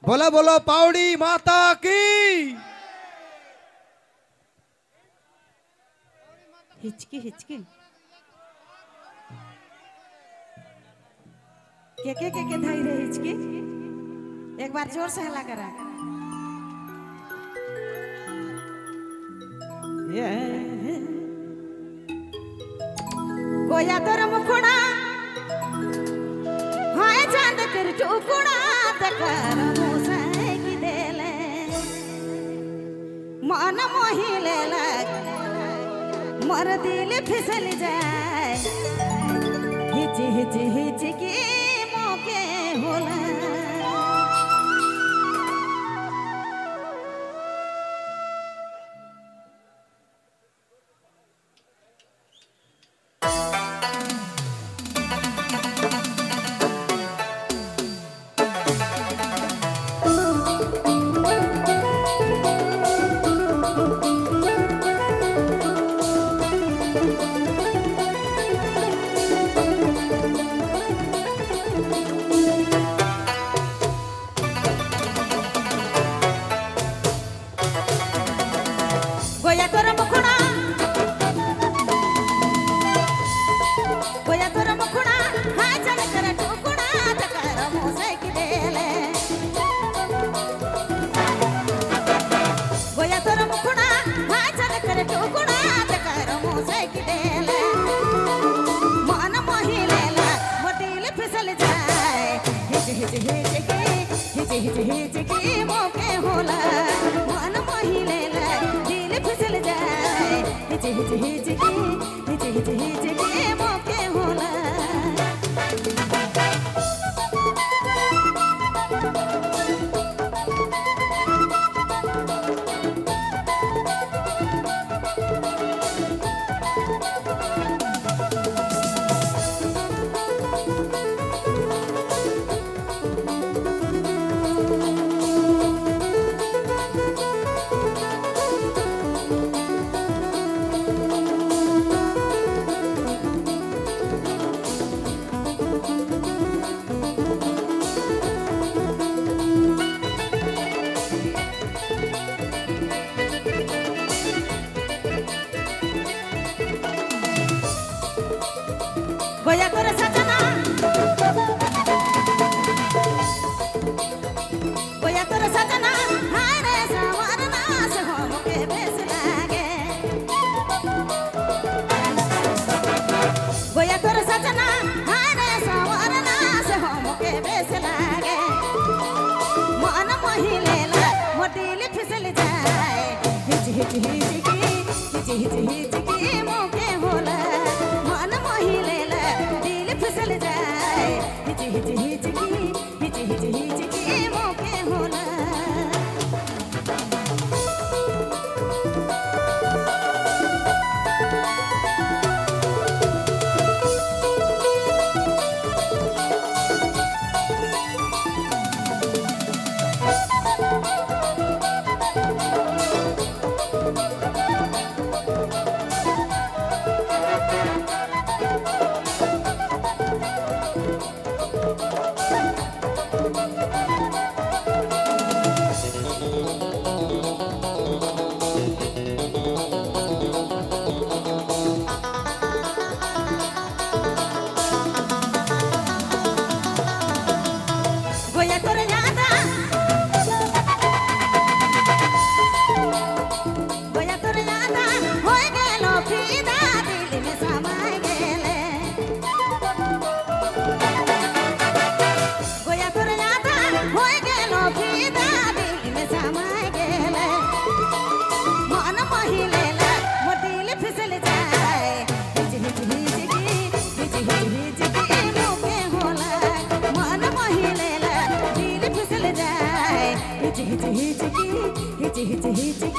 बोलो बोलो पावड़ी माता की। हिचकी हिचकी के धाई रे हिचकी। एक बार जोर से हल्ला करा। गोया तोर मुखड़ा हाय चांद कर टुकड़ा तकर मुसाई की देले मन मोहिले लग मोर दिल फिसल जाए हिच हिच हिच के मौके होला। गोया तोर मुखड़ा हाय चल कर टुकड़ा तकर मुसाई की देले गोया तोर मुखड़ा हाय चल कर टुकड़ा तकर मुसाई की देले मन मोहिले ला मोटिल फिसल जाए हिच हिच हिच की मौके होला मन मोहिले ला दिल फिसल जाए हिच हिच की मौके होला। गोया तोर सजना हाय रे सवरना से हम के बेस लागे गोया तोर सजना हाय रे सवरना से हम के बेस लागे मन मोहिले ला मोटिल फिसल जाए हिच हिच की मौके होला मन मोहिले ला दिल फिसल जाए हिच की मौके होला। गोया तोर यादा होय गेलो फिदा दिल में समाय गेले गोया तोर यादा होय गेलो फिदा दिल में समाय गेले मन मोहिले ला मोटिल फिसल जाए हिच की मौके होला मन मोहिले ला दिल फिसल जाए हिच की